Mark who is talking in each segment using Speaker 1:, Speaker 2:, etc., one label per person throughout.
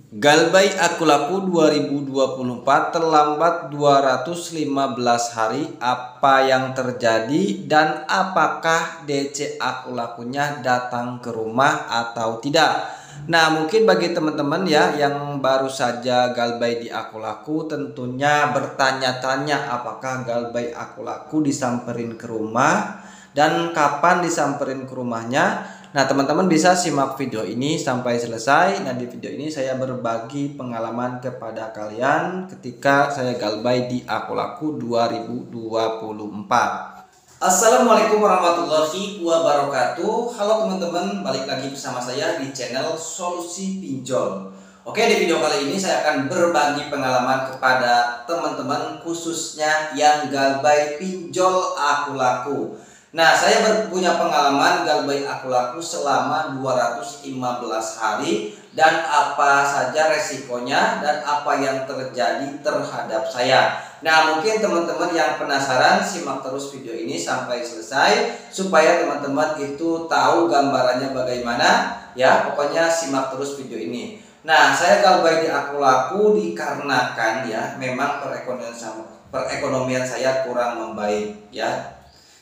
Speaker 1: Galbay Aku Laku 2024 terlambat 215 hari. Apa yang terjadi dan apakah DC Aku Lakunya datang ke rumah atau tidak? Nah, mungkin bagi teman-teman ya yang baru saja Galbay di Aku Laku tentunya bertanya-tanya apakah Galbay Aku Laku disamperin ke rumah dan kapan disamperin ke rumahnya. Nah, teman-teman bisa simak video ini sampai selesai. Nah, di video ini saya berbagi pengalaman kepada kalian ketika saya Galbay di Aku Laku 2024. Assalamualaikum warahmatullahi wabarakatuh. Halo teman-teman, balik lagi bersama saya di channel Solusi Pinjol. Oke, di video kali ini saya akan berbagi pengalaman kepada teman-teman khususnya yang Galbay pinjol Aku Laku. Nah, saya punya pengalaman Galbay Aku Laku selama 215 hari dan apa saja resikonya dan apa yang terjadi terhadap saya. Nah, mungkin teman-teman yang penasaran simak terus video ini sampai selesai supaya teman-teman itu tahu gambarannya bagaimana ya. Pokoknya simak terus video ini. Nah, saya Galbay di Aku Laku dikarenakan ya memang perekonomian saya kurang membaik ya.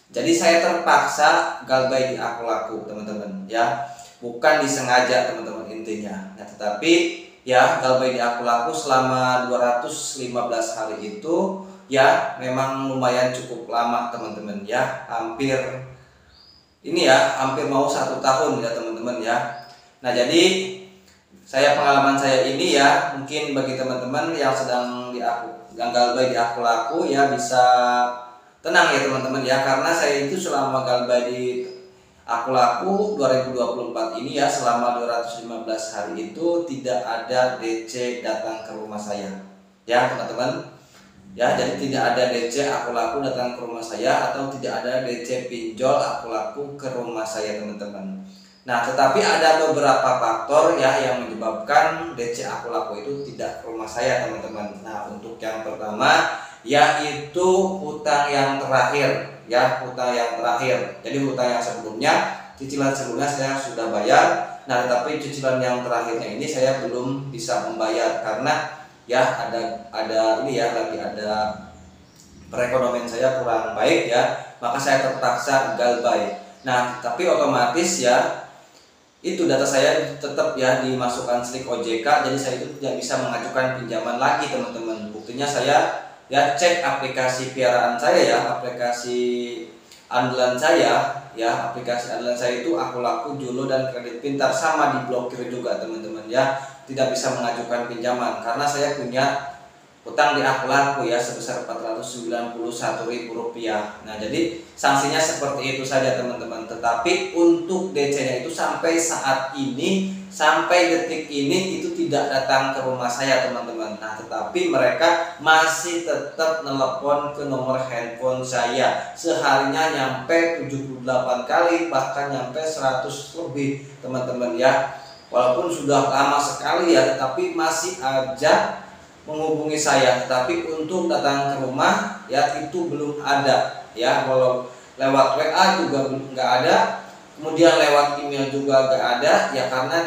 Speaker 1: Jadi saya terpaksa Galbay di Aku Laku teman-teman ya, bukan disengaja teman-teman intinya. Nah, tetapi ya Galbay di Aku Laku selama 215 hari itu ya memang lumayan cukup lama teman-teman ya, hampir mau 1 tahun ya teman-teman ya. Nah, jadi pengalaman saya ini ya mungkin bagi teman-teman yang sedang Galbay di Aku Laku ya bisa tenang ya teman-teman ya, karena saya itu selama Galbay di Aku Laku 2024 ini ya selama 215 hari itu tidak ada DC datang ke rumah saya ya teman-teman ya. Jadi tidak ada DC Aku Laku datang ke rumah saya atau tidak ada DC pinjol Aku Laku ke rumah saya teman-teman. Nah, tetapi ada beberapa faktor ya yang menyebabkan DC Aku Laku itu tidak ke rumah saya teman-teman. Nah, untuk yang pertama yaitu hutang yang terakhir ya, hutang yang terakhir. Jadi hutang yang sebelumnya, cicilan sebelumnya saya sudah bayar. Nah, tetapi cicilan yang terakhirnya ini saya belum bisa membayar karena ya ada perekonomian saya kurang baik ya, maka saya terpaksa Galbay. Nah, tapi otomatis ya itu data saya tetap ya dimasukkan slik OJK, jadi saya itu tidak bisa mengajukan pinjaman lagi teman-teman. Buktinya saya ya cek aplikasi piaraan saya ya, aplikasi andalan saya ya, aplikasi andalan saya itu Aku Laku, Julo dan Kredit Pintar, sama diblokir juga teman-teman ya, tidak bisa mengajukan pinjaman karena saya punya utang di Aku Laku ya sebesar Rp491.000. Nah, jadi sanksinya seperti itu saja teman-teman. Tetapi untuk DC-nya itu sampai saat ini, sampai detik ini itu tidak datang ke rumah saya teman-teman. Nah, tetapi mereka masih tetap nelpon ke nomor handphone saya. Seharinya nyampe 78 kali, bahkan nyampe 100 lebih teman-teman ya. Walaupun sudah lama sekali ya, tetapi masih aja menghubungi saya. Tapi untuk datang ke rumah ya itu belum ada ya. Walau lewat WA juga nggak ada, kemudian lewat email juga nggak ada ya, karena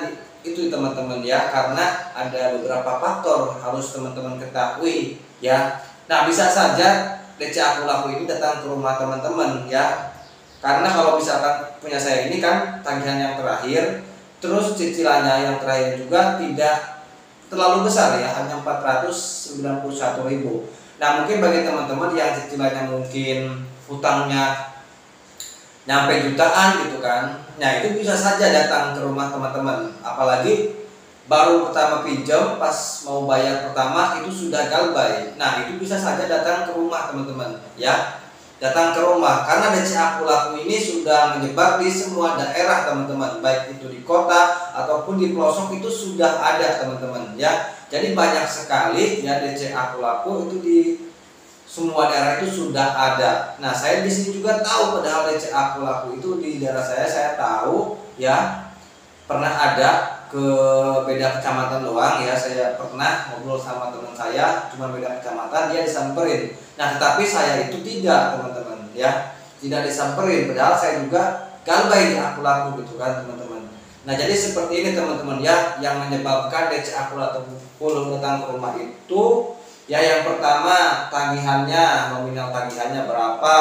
Speaker 1: itu teman-teman ya, karena ada beberapa faktor harus teman-teman ketahui ya. Nah, bisa saja DC Aku Laku ini datang ke rumah teman-teman ya, karena kalau misalkan punya saya ini kan tagihan yang terakhir, terus cicilannya yang terakhir juga tidak terlalu besar ya, hanya 491.000. Nah, mungkin bagi teman-teman yang cicilannya mungkin hutangnya nyampe jutaan gitu kan, nah itu bisa saja datang ke rumah teman-teman. Apalagi baru pertama pinjam, pas mau bayar pertama itu sudah Galbay. Nah, itu bisa saja datang ke rumah teman-teman ya, datang ke rumah, karena DC Aku Laku ini sudah menyebar di semua daerah teman-teman, baik itu di kota ataupun di pelosok itu sudah ada teman-teman ya. Jadi banyak sekali ya DC Aku Laku itu di semua daerah itu sudah ada. Nah, saya di sini juga tahu, padahal DC Aku Laku itu di daerah saya tahu ya, pernah ada ke beda kecamatan doang ya. Saya pernah ngobrol sama teman saya, cuma beda kecamatan, dia disamperin. Nah, tetapi saya itu tidak teman-teman ya, tidak disamperin, padahal saya juga Galbay di Aku Laku gitu kan teman-teman. Nah, jadi seperti ini teman-teman ya, yang menyebabkan DC akulako belum datang ke rumah itu ya, yang pertama tagihannya, nominal tagihannya berapa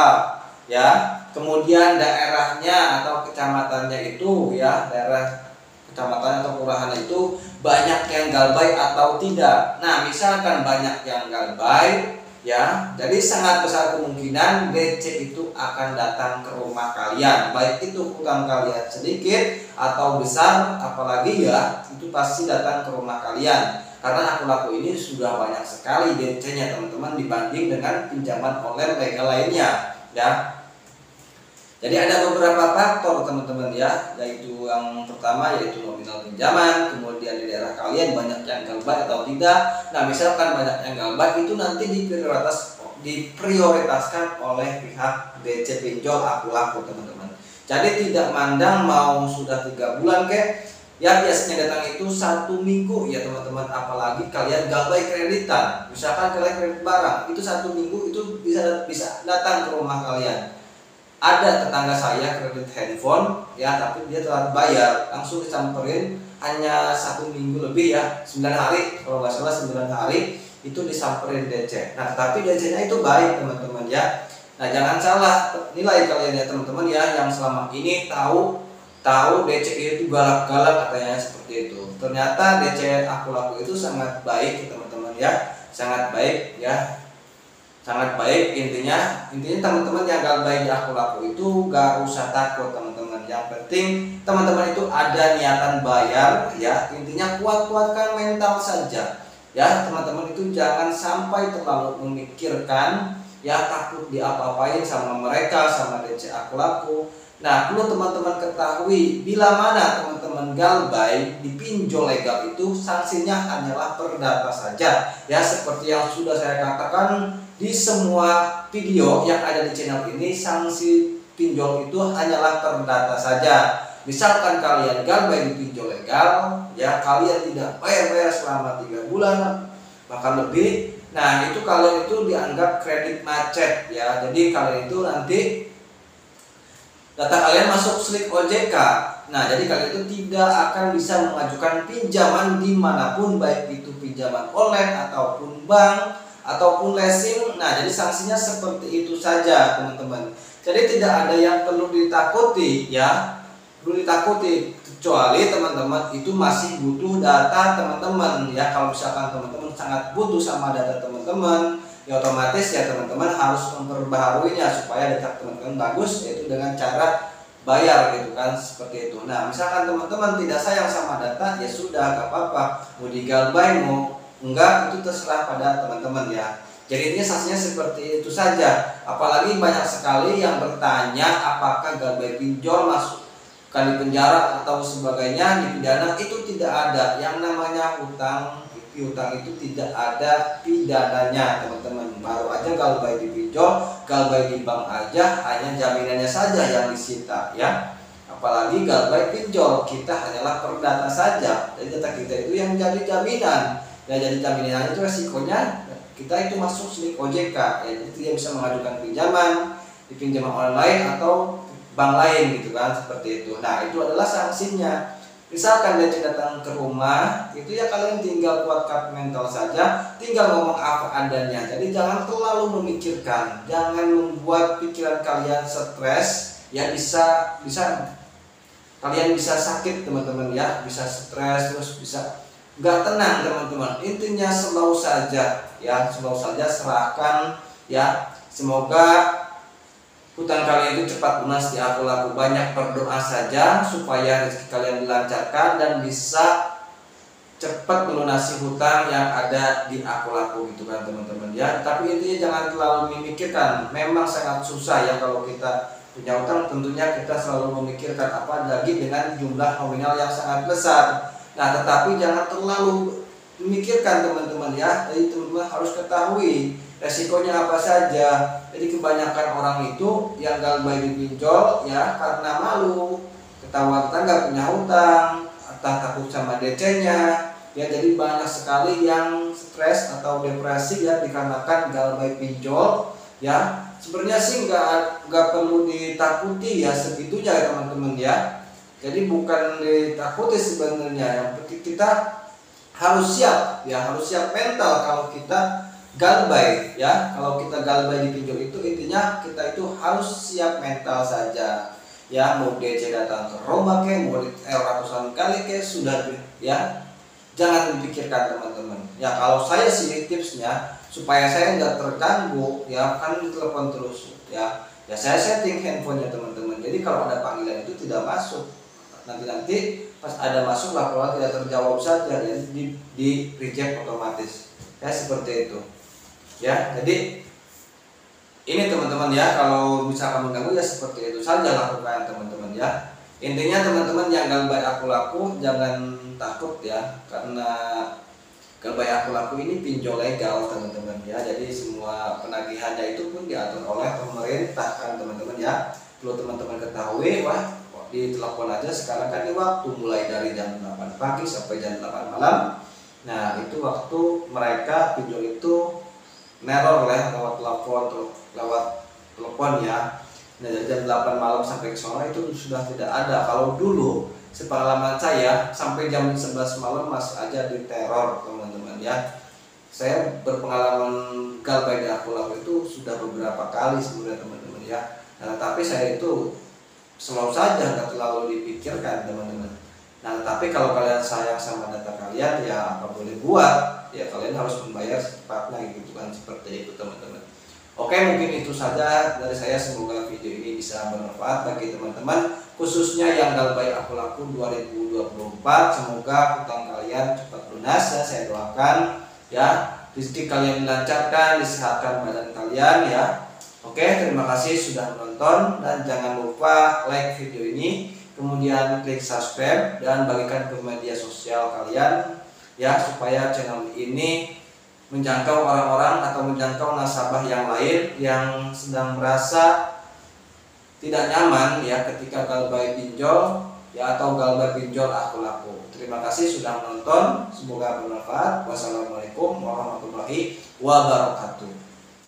Speaker 1: ya, kemudian daerahnya atau kecamatannya itu ya, daerah kecamatan atau kelurahan itu banyak yang galbay atau tidak. Nah, misalkan banyak yang galbay ya, jadi sangat besar kemungkinan DC itu akan datang ke rumah kalian, baik itu hutang kalian sedikit atau besar, apalagi ya itu pasti datang ke rumah kalian, karena akulako ini sudah banyak sekali DC-nya teman-teman dibanding dengan pinjaman online legal lainnya ya. Jadi ada beberapa faktor teman-teman ya, yaitu yang pertama yaitu nominal pinjaman, kemudian di daerah kalian banyak yang galbay atau tidak. Nah, misalkan banyak yang galbay itu nanti diprioritaskan oleh pihak DC pinjol akulako teman-teman. Jadi tidak mandang mau sudah 3 bulan ya, biasanya datang itu 1 minggu ya teman-teman, apalagi kalian galbay kreditan, misalkan kalian kredit barang itu 1 minggu itu bisa datang ke rumah kalian. Ada tetangga saya kredit handphone ya, tapi dia telat bayar, langsung disamperin, hanya 1 minggu lebih ya, 9 hari kalau nggak salah, 9 hari itu disamperin DC. Nah, tapi DC-nya itu baik teman-teman ya. Nah, jangan salah nilai kalian ya teman-teman ya, yang selama ini tahu DC itu galak-galak katanya seperti itu. Ternyata DC akulako itu sangat baik teman-teman ya, sangat baik ya. Sangat baik, intinya teman-teman yang galbay di akulako itu gak usah takut teman-teman. Yang penting teman-teman itu ada niatan bayar ya, intinya kuat-kuatkan mental saja ya teman-teman. Itu jangan sampai terlalu memikirkan ya, takut diapa-apain sama mereka, sama DC akulako. Nah, perlu teman-teman ketahui, bila mana teman-teman galbay di pinjol legal itu sanksinya hanyalah perdata saja ya, seperti yang sudah saya katakan di semua video yang ada di channel ini. Sanksi pinjol itu hanyalah perdata saja. Misalkan kalian galbay di pinjol legal ya, kalian tidak bayar selama 3 bulan bahkan lebih, nah itu kalian itu dianggap kredit macet ya. Jadi kalian itu nanti data kalian masuk slik OJK. Nah, jadi kalian itu tidak akan bisa mengajukan pinjaman dimanapun, baik itu pinjaman online ataupun bank ataupun leasing. Nah, jadi sanksinya seperti itu saja teman-teman. Jadi tidak ada yang perlu ditakuti ya, perlu ditakuti, kecuali teman-teman itu masih butuh data teman-teman ya. Kalau misalkan teman-teman sangat butuh sama data teman-teman ya, otomatis ya teman-teman harus memperbaharuinya supaya data teman-teman bagus, yaitu dengan cara bayar gitu kan, seperti itu. Nah, misalkan teman-teman tidak sayang sama data ya sudah, gak apa-apa, mau digalbay mau enggak itu terserah pada teman-teman ya. Jadi intinya sanksinya seperti itu saja. Apalagi banyak sekali yang bertanya apakah galbay pinjol masuk kan di penjara atau sebagainya, dipidana. Itu tidak ada yang namanya hutang itu tidak ada pidananya teman-teman. Baru aja galbay di pinjol, galbay di bank aja hanya jaminannya saja yang disita ya. Apalagi galbay pinjol, kita hanyalah perdata saja. Jadi data kita itu yang jadi jaminan. Ya, jadi jaminan itu resikonya kita itu masuk slik OJK ya, jadi dia bisa mengajukan pinjaman di pinjaman online atau bank lain gitu kan, seperti itu. Nah, itu adalah sanksinya. Misalkan dia datang ke rumah itu ya, kalian tinggal kuatkan mental saja, tinggal ngomong apa adanya. Jadi jangan terlalu memikirkan, jangan membuat pikiran kalian stres ya, bisa kalian bisa sakit teman-teman ya, bisa stres terus bisa nggak tenang teman-teman. Intinya slow saja ya, slow saja, serahkan ya. Semoga hutang kalian itu cepat lunas di akulako. Banyak berdoa saja supaya rezeki kalian dilancarkan dan bisa cepat melunasi hutang yang ada di akulako gitu kan teman-teman ya. Tapi intinya jangan terlalu memikirkan, memang sangat susah ya kalau kita punya hutang. Tentunya kita selalu memikirkan apa lagi dengan jumlah nominal yang sangat besar. Nah, tetapi jangan terlalu memikirkan teman-teman ya. Jadi teman-teman harus ketahui resikonya apa saja. Jadi kebanyakan orang itu yang galbay di pinjol ya karena malu, ketahuan tetangga punya hutang, atau takut sama DC-nya ya. Jadi banyak sekali yang stres atau depresi ya dikarenakan galbay pinjol ya. Sebenarnya sih nggak perlu ditakuti ya segitunya ya teman-teman ya. Jadi bukan ditakuti sebenarnya, yang penting kita harus siap ya, harus siap mental kalau kita galbay ya. Kalau kita galbay di pinjol itu intinya kita itu harus siap mental saja ya. Mau DC datang ke rumah ke, mau di ratusan kali ke, sudah ya, jangan dipikirkan teman-teman ya. Kalau saya sih tipsnya supaya saya nggak terganggu ya, kan telepon terus ya, saya setting handphonenya teman-teman. Jadi kalau ada panggilan itu tidak masuk, nanti pas ada masuk laporan tidak terjawab saja ya, di reject otomatis ya, seperti itu ya. Jadi ini teman-teman ya, kalau misalkan mengganggu ya seperti itu saja lakukan teman-teman ya. Intinya teman-teman yang galbay aku laku jangan takut ya, karena galbay aku laku ini pinjol legal teman-teman ya. Jadi semua penagihannya itu pun diatur oleh pemerintah kan teman-teman ya. Perlu teman-teman ketahui, wah di telepon aja sekarang kan ini waktu mulai dari jam 8 pagi sampai jam 8 malam. Nah itu waktu mereka pinjol itu neror lah lewat telepon ya. Nah dari jam 8 malam sampai ke sore itu sudah tidak ada. Kalau dulu sepengalaman saya sampai jam 11 malam masih aja diteror teman-teman ya. Saya berpengalaman galbay di aku laku itu sudah beberapa kali sebenarnya teman-teman ya. Nah tapi saya itu selalu saja nggak terlalu dipikirkan teman-teman. Nah tapi kalau kalian sayang sama data kalian ya apa boleh buat ya, kalian harus membayar secepatnya gitu kan, seperti itu teman-teman. Oke, mungkin itu saja dari saya. Semoga video ini bisa bermanfaat bagi teman-teman, khususnya yang galbay aku laku 2024. Semoga hutang kalian cepat lunas ya, saya doakan ya. Rezeki kalian dilancarkan, disehatkan badan kalian ya. Oke, terima kasih sudah menonton, dan jangan lupa like video ini, kemudian klik subscribe dan bagikan ke media sosial kalian ya, supaya channel ini menjangkau orang-orang atau menjangkau nasabah yang lain yang sedang merasa tidak nyaman ya ketika galbay pinjol ya, atau galbay pinjol aku laku. Terima kasih sudah menonton, semoga bermanfaat. Wassalamualaikum warahmatullahi wabarakatuh.